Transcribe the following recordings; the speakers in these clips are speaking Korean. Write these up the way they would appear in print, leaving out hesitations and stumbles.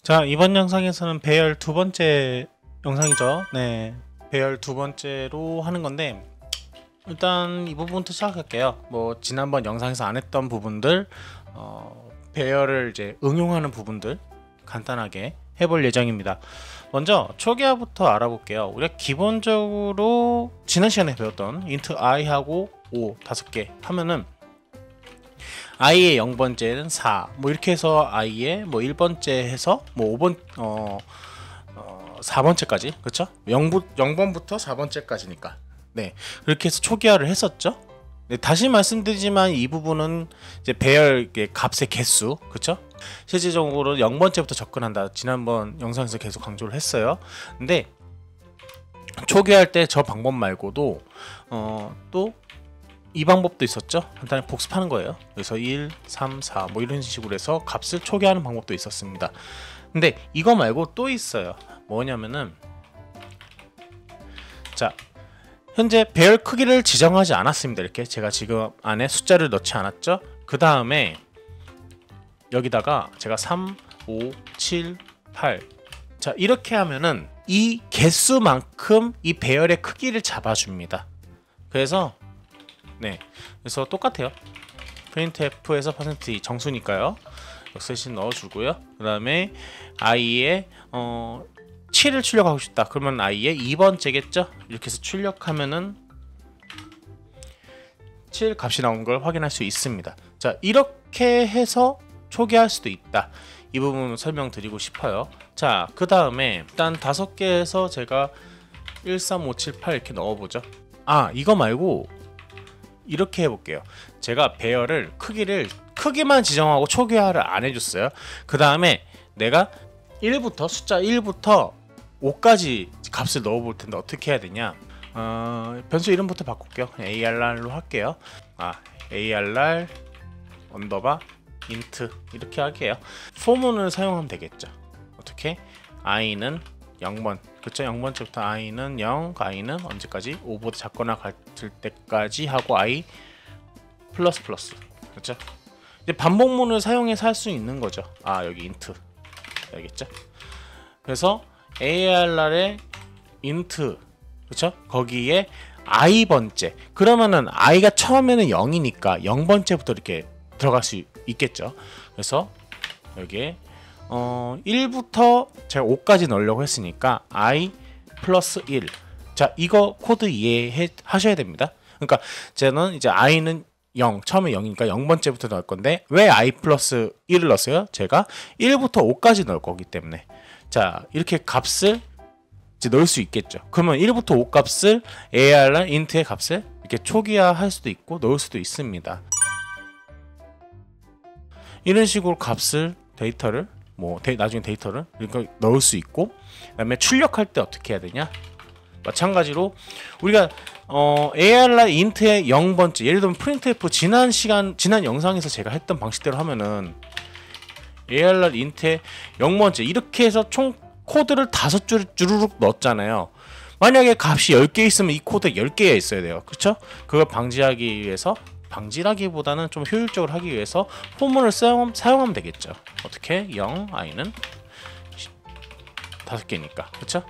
자, 이번 영상에서는 배열 두 번째 영상이죠. 네, 배열 두 번째로 하는 건데, 일단 이 부분부터 시작할게요. 뭐 지난번 영상에서 안 했던 부분들, 배열을 이제 응용하는 부분들 간단하게 해볼 예정입니다. 먼저 초기화부터 알아볼게요. 우리가 기본적으로 지난 시간에 배웠던 int i하고 5 5개 하면은 i의 0번째는 4, 뭐 이렇게 해서 i의 뭐 1번째 해서 뭐 5번 4번째까지, 그렇죠? 0번부터 4번째까지니까. 네, 그렇게 해서 초기화를 했었죠. 네, 다시 말씀드리지만 이 부분은 이제 배열 값의 개수, 그렇죠? 실질적으로 0번째부터 접근한다. 지난번 영상에서 계속 강조를 했어요. 근데 초기화할 때 저 방법 말고도 또 이 방법도 있었죠. 간단히 복습하는 거예요. 그래서 1, 3, 4 뭐 이런 식으로 해서 값을 초기화하는 방법도 있었습니다. 근데 이거 말고 또 있어요. 뭐냐면은, 자, 현재 배열 크기를 지정하지 않았습니다. 이렇게 제가 지금 안에 숫자를 넣지 않았죠. 그 다음에 여기다가 제가 3, 5, 7, 8, 자, 이렇게 하면은 이 개수만큼 이 배열의 크기를 잡아줍니다. 그래서 그래서 똑같아요. printf에서 %2 정수니까요. 역세신 넣어주고요. 그 다음에 i의 7을 출력하고 싶다. 그러면 i의 2번째겠죠? 이렇게 해서 출력하면은 7 값이 나온 걸 확인할 수 있습니다. 자, 이렇게 해서 초기화할 수도 있다. 이 부분 설명드리고 싶어요. 자, 그 다음에 일단 5개에서 제가 1, 3, 5, 7, 8 이렇게 넣어보죠. 아, 이거 말고 이렇게 해볼게요. 제가 배열을 크기만 지정하고 초기화를 안 해줬어요. 그 다음에 내가 숫자 1부터 5까지 값을 넣어볼 텐데 어떻게 해야 되냐? 변수 이름부터 바꿀게요. arr로 할게요. arr 언더바 int 이렇게 할게요. 포문을 사용하면 되겠죠. 어떻게? i는 0번, 그쵸? 0번째부터 i는 0, i는 언제까지? 5보다 작거나 같을 때까지 하고 i 플러스 플러스, 그쵸? 이제 반복문을 사용해서 할 수 있는 거죠. 여기 int, 알겠죠? 그래서 arr의 int, 그쵸? 거기에 i번째, 그러면은 i가 처음에는 0이니까 0번째부터 이렇게 들어갈 수 있겠죠. 그래서 여기에 1부터 제가 5까지 넣으려고 했으니까 i 플러스 1. 자, 이거 코드 이해해 하셔야 됩니다. 그러니까 저는 이제 i는 0, 처음에 0이니까 0번째부터 넣을 건데 왜 i 플러스 1을 넣었어요? 제가 1부터 5까지 넣을 거기 때문에. 자, 이렇게 값을 이제 넣을 수 있겠죠. 그러면 1부터 5 값을 arr int의 값을 이렇게 초기화할 수도 있고 넣을 수도 있습니다. 이런 식으로 값을 데이터를 나중에 데이터를 이렇게 넣을 수 있고, 그 다음에 출력할 때 어떻게 해야 되냐? 마찬가지로 우리가 arr int의 0번째, 예를 들면 printf 지난 영상에서 제가 했던 방식대로 하면은 arr int의 0번째 이렇게 해서 총 코드를 5줄 주르륵 넣었잖아요. 만약에 값이 10개 있으면 이 코드에 10개가 있어야 돼요. 그렇죠? 그걸 방지하기 위해서, 방지라기보다는 좀 효율적으로 하기 위해서 포문을 사용하면 되겠죠. 어떻게? 0, i는 5개니까, 그쵸?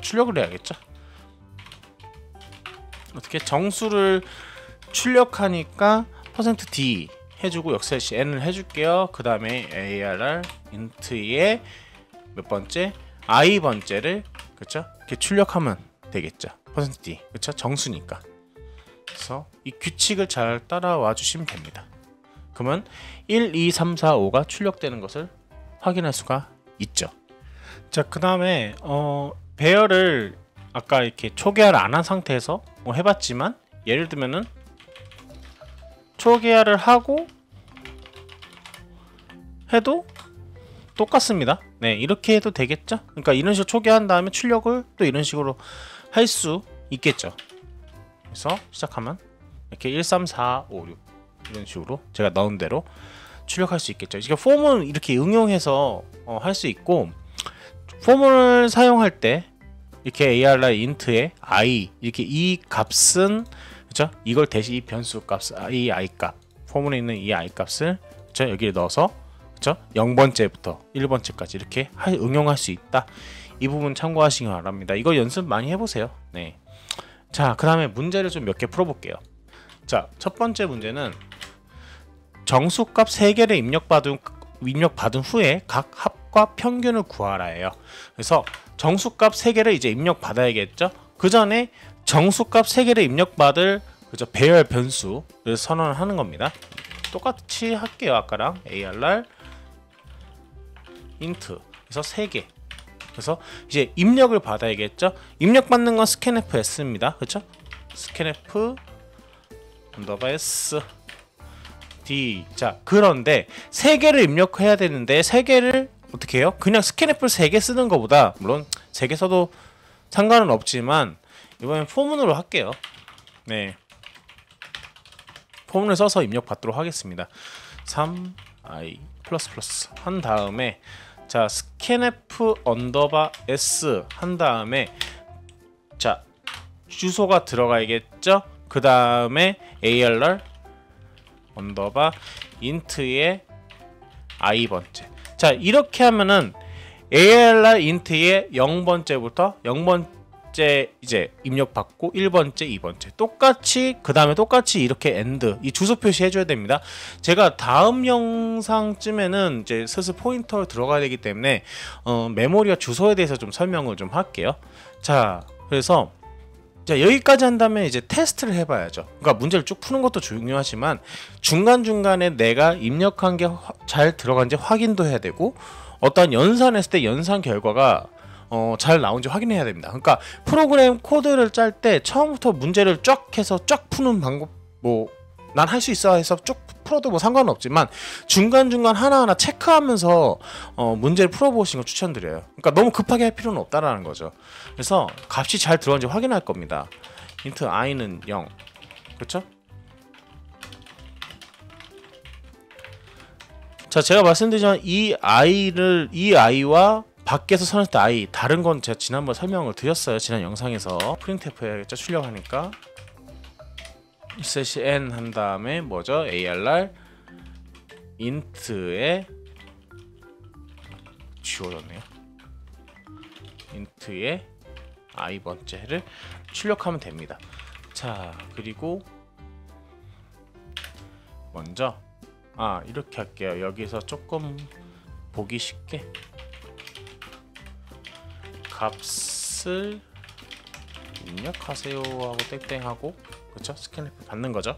출력을 해야겠죠. 어떻게? 정수를 출력하니까 %d 해주고 역세시 n을 해줄게요. 그 다음에 arr int의 몇 번째? i번째를, 그쵸? 이렇게 출력하면 되겠죠. %d, 그쵸? 정수니까. 그래서 이 규칙을 잘 따라와 주시면 됩니다. 그러면 1, 2, 3, 4, 5가 출력되는 것을 확인할 수가 있죠. 자, 그 다음에 배열을 아까 이렇게 초기화를 안 한 상태에서 해봤지만, 예를 들면은 초기화를 하고 해도 똑같습니다. 네, 이렇게 해도 되겠죠. 그러니까 이런 식으로 초기화한 다음에 출력을 또 이런 식으로 할 수 있겠죠. 그래서 시작하면 이렇게 1, 3, 4, 5, 6 이런 식으로 제가 넣은 대로 출력할 수 있겠죠. 이게 폼을 이렇게 응용해서 할 수 있고, 폼을 사용할 때 이렇게 arr int의 i 이렇게 이 값은, 그렇죠? 이걸 대신 이 변수 값, 이 i 값, 폼물에 있는 이 i 값을, 그렇죠? 여기에 넣어서 그쵸? 0번째부터 1번째까지 이렇게 응용할 수 있다. 이 부분 참고하시기 바랍니다. 이거 연습 많이 해보세요. 네. 자, 그 다음에 문제를 좀 몇 개 풀어볼게요. 자, 첫 번째 문제는 정수값 3개를 입력받은 후에 각 합과 평균을 구하라예요. 그래서 정수값 3개를 이제 입력받아야겠죠. 그 전에 정수값 3개를 입력받을 그죠 배열 변수를 선언을 하는 겁니다. 똑같이 할게요. 아까랑 ARR int 그래서 3개. 그래서 이제 입력을 받아야겠죠. 입력받는 건 scanf s입니다. 그렇죠? scanf _s d. 자, 그런데 3개를 입력해야 되는데 3개를 어떻게 해요? 그냥 scanf를 3개 쓰는 것보다, 물론 3개 써도 상관은 없지만 이번엔 포문으로 할게요. 네, 포문을 써서 입력받도록 하겠습니다. 3i++ 한 다음에 자 scanf _s 한 다음에 자 주소가 들어가야겠죠. 그 다음에 ARR _int의 i번째. 자, 이렇게 하면은 ARR int의 0번째부터 0번째 이제 입력받고 1번째, 2번째 똑같이, 그 다음에 똑같이 이렇게 end 이 주소 표시 해줘야 됩니다. 제가 다음 영상쯤에는 이제 슬슬 포인터 들어가야 되기 때문에 메모리와 주소에 대해서 좀 설명을 좀 할게요. 자, 그래서 자, 여기까지 한다면 이제 테스트를 해봐야죠. 그러니까 문제를 쭉 푸는 것도 중요하지만 중간중간에 내가 입력한 게 잘 들어간지 확인도 해야 되고, 어떤 연산했을 때 연산 결과가 잘 나온지 확인해야 됩니다. 그러니까 프로그램 코드를 짤 때 처음부터 문제를 쫙 해서 쫙 푸는 방법, 뭐 난 할 수 있어 해서 쭉 풀어도 뭐 상관은 없지만 중간중간 하나하나 체크하면서 문제를 풀어보시는 걸 추천드려요. 그러니까 너무 급하게 할 필요는 없다라는 거죠. 그래서 값이 잘 들어간지 확인할 겁니다. int i는 0, 그렇죠? 자, 제가 말씀드리지만 이 i와 밖에서 선언했을 때 i 다른 건 제가 지난번 설명을 드렸어요. 지난 영상에서 프린트F 해야겠죠. 출력하니까 /n 한 다음에 뭐죠? ARR int의 지워졌네요. int의 i번째를 출력하면 됩니다. 자, 그리고 먼저 이렇게 할게요. 여기서 조금 보기 쉽게 값을 입력하세요 하고 땡땡 하고, 그렇죠? 스캔F 받는 거죠.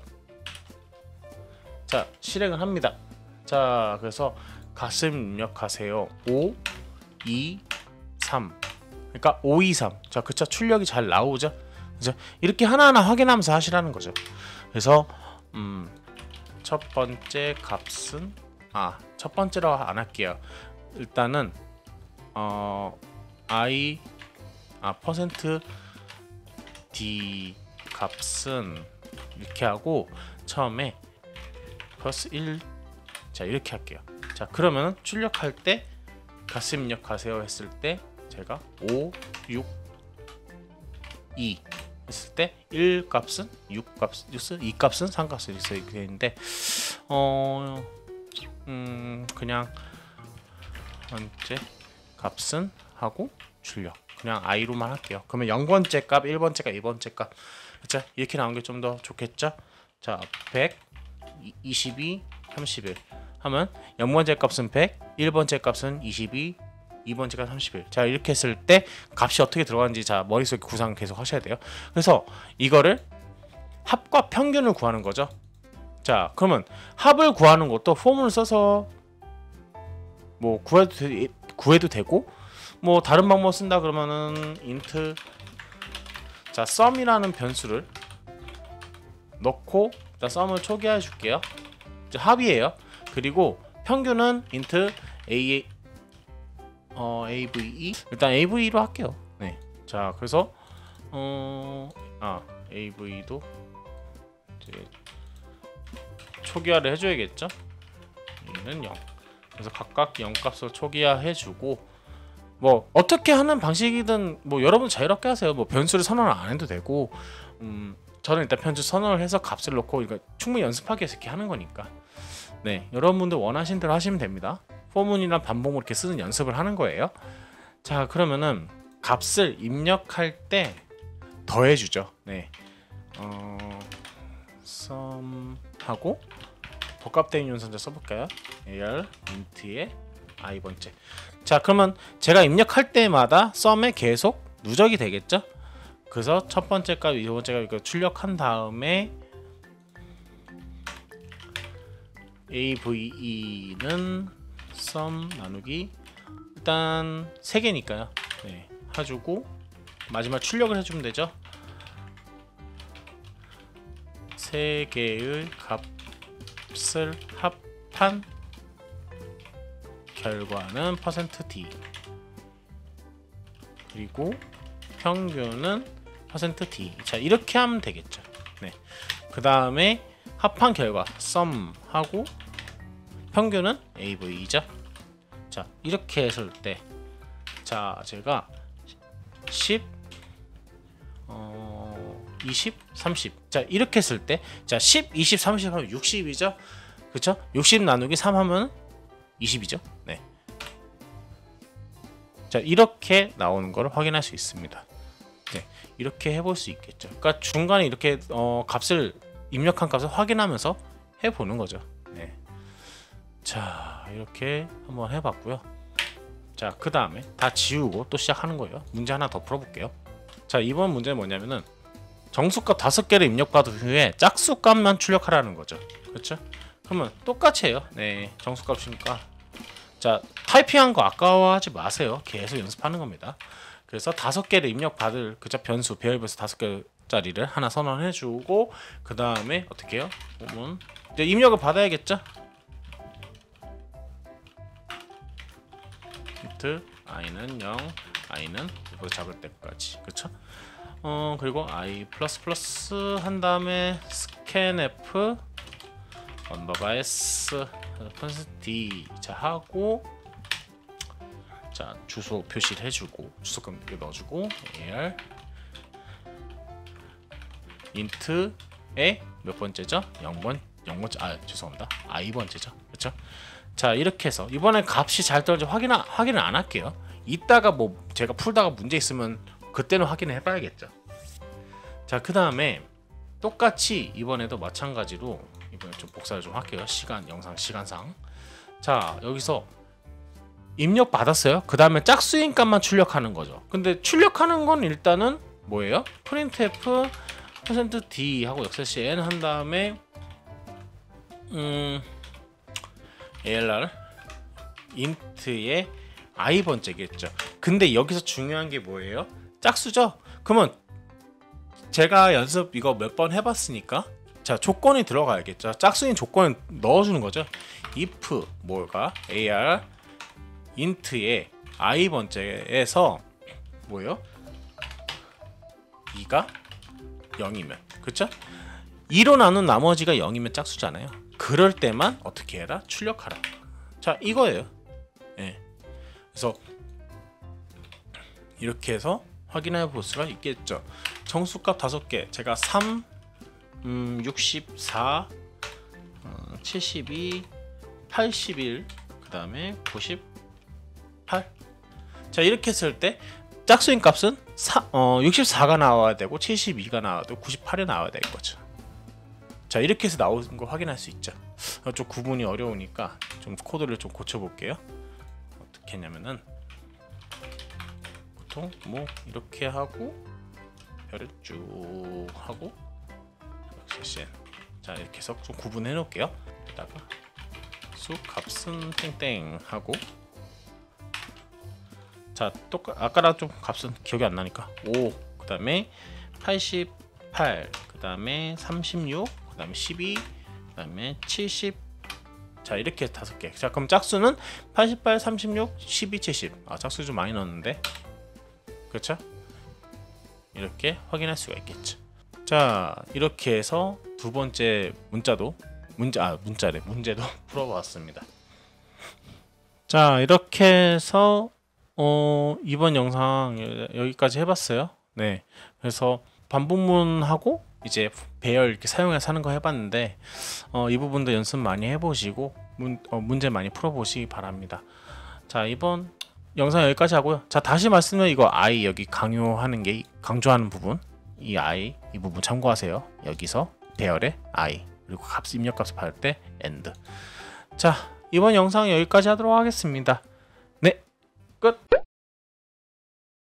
자, 실행을 합니다. 자, 그래서 값을 입력하세요. 5, 2, 3. 그러니까 5, 2, 3. 자, 그쵸? 출력이 잘 나오죠? 그죠? 이렇게 하나하나 확인하면서 하시라는 거죠. 그래서 첫 번째 값은 첫 번째라고 안 할게요. 일단은 %d 값은 이렇게 하고 처음에 플러스 1, 자 이렇게 할게요. 자, 그러면 출력할 때 값 입력하세요 했을 때 제가 5, 6, 2 했을 때 1 값은 6 값, 2 값은 3 값을 이렇게 되는데 그냥 번째 값은 하고 출력 그냥 i로만 할게요. 그러면 0번째 값, 1번째 값, 2번째 값, 그쵸? 이렇게 나온 게 좀 더 좋겠죠? 자, 100, 22, 31 하면 0번째 값은 100, 1번째 값은 22, 2번째 값 31. 자, 이렇게 했을 때 값이 어떻게 들어가는지 자 머릿속에 구상 계속 하셔야 돼요. 그래서 이거를 합과 평균을 구하는 거죠. 자, 그러면 합을 구하는 것도 포문을 써서 뭐 구해도 되고, 뭐 다른 방법 쓴다 그러면은 int 자 sum이라는 변수를 넣고 자 sum을 초기화해 줄게요. 이제 합이에요. 그리고 평균은 int ave 일단 ave로 할게요. 네. 자, 그래서 ave도 이제 초기화를 해줘야겠죠. 얘는 0. 그래서 각각 0 값을 초기화해 주고, 뭐 어떻게 하는 방식이든 뭐 여러분 자유롭게 하세요. 뭐 변수를 선언을 안 해도 되고, 저는 일단 변수 선언을 해서 값을 넣고, 이거 충분히 연습하기 위해서 이렇게 하는 거니까 네, 여러분들 원하신 대로 하시면 됩니다. 포문이랑 반복문 이렇게 쓰는 연습을 하는 거예요. 자, 그러면은 값을 입력할 때 더해주죠. 네, sum 하고 복합대응 연산자 써볼까요? AR int의 i번째. 자, 그러면 제가 입력할 때마다 sum에 계속 누적이 되겠죠? 그래서 첫 번째 값, 두 번째 값 이거 출력한 다음에 AVE는 sum 나누기 일단 3개니까요. 네, 해주고 마지막 출력을 해주면 되죠. 3개의 값을 합한 결과는 %d 그리고 평균은 %d. 자, 이렇게 하면 되겠죠. 네. 그 다음에 합한 결과 sum 하고 평균은 AV죠. 자, 이렇게 했을 때, 자, 제가 10, 20, 30. 자, 이렇게 했을 때, 자, 10, 20, 30 하면 60이죠. 그쵸? 60 나누기 3 하면 20이죠. 네. 자, 이렇게 나오는 걸 확인할 수 있습니다. 네, 이렇게 해볼 수 있겠죠. 그러니까 중간에 이렇게 값을 입력한 값을 확인하면서 해보는 거죠. 네. 자, 이렇게 한번 해봤고요. 자, 그 다음에 다 지우고 또 시작하는 거예요. 문제 하나 더 풀어볼게요. 자, 이번 문제는 뭐냐면은 정수값 5개를 입력받은 후에 짝수값만 출력하라는 거죠. 그렇죠? 그러면 똑같이 해요. 네, 정수값이니까. 자, 타이핑한 거 아까워하지 마세요. 계속 연습하는 겁니다. 그래서 5개를 입력받을 그저 변수 배열별수 5개짜리를 하나 선언해주고 그 다음에 어떻게 해요? 보면 이제 입력을 받아야겠죠? 인트 i는 0, i는 이거 잡을 때까지. 그렇죠? 그리고 i 플러스 한 다음에 scanf 언더바_s d 자 하고 자 주소 표시를 해주고 주소값 넣어주고 AR int의 몇 번째죠? 0번째 아 죄송합니다 i번째죠. 그렇죠? 자 이렇게 해서 이번에 값이 잘 떨어져 확인을 안 할게요. 이따가 뭐 제가 풀다가 문제 있으면 그때는 확인을 해봐야겠죠. 자 그 다음에 똑같이 이번에도 마찬가지로 이번에 좀 복사를 좀 할게요. 영상 시간상. 자 여기서 입력 받았어요. 그 다음에 짝수인 값만 출력하는 거죠. 근데 출력하는 건 일단은 뭐예요? printf %d 하고 역세시 n 한 다음에 ALR int의 i번째겠죠. 근데 여기서 중요한 게 뭐예요? 짝수죠? 그러면 제가 연습 이거 몇 번 해봤으니까 자 조건이 들어가야겠죠. 짝수인 조건을 넣어주는 거죠. if 뭐가 AR int의 i번째에서 뭐예요? 2가 0이면 그쵸? 2로 나눈 나머지가 0이면 짝수잖아요. 그럴 때만 어떻게 해라? 출력하라. 자 이거예요. 예. 그래서 이렇게 해서 확인해 볼 수가 있겠죠. 정수값 5개 제가 3 64 72 81 그 다음에 98 자 이렇게 했을 때 짝수인 값은 64가 나와야 되고 72가 나와야 되고 98이 나와야 되는 거죠. 자 이렇게 해서 나오는 거 확인할 수 있죠. 좀 구분이 어려우니까 좀 코드를 좀 고쳐볼게요. 어떻게 했냐면은 보통 뭐 이렇게 하고 별을 쭉 하고 역시 자 이렇게 해서 좀 구분해 놓을게요. 여기다가 수 값은 땡땡 하고 자 아까랑 좀 값은 기억이 안 나니까 5 그 다음에 88 그 다음에 36 그 다음에 12 그 다음에 70 자 이렇게 5개. 자 그럼 짝수는 88 36 12 70 짝수 좀 많이 넣었는데 그렇죠? 이렇게 확인할 수가 있겠죠. 자 이렇게 해서 두 번째 문제도 풀어봤습니다. 자 이렇게 해서 이번 영상 여기까지 해봤어요. 네, 그래서 반복문하고 이제 배열 이렇게 사용해서 하는 거 해봤는데 이 부분도 연습 많이 해보시고 문제 많이 풀어보시기 바랍니다. 자, 이번 영상 여기까지 하고요. 자, 다시 말씀드리면 이거 I 여기 강조하는 부분, 이 I 이 부분 참고하세요. 여기서 배열의 I 그리고 입력값을 받을 때 AND. 자, 이번 영상 여기까지 하도록 하겠습니다.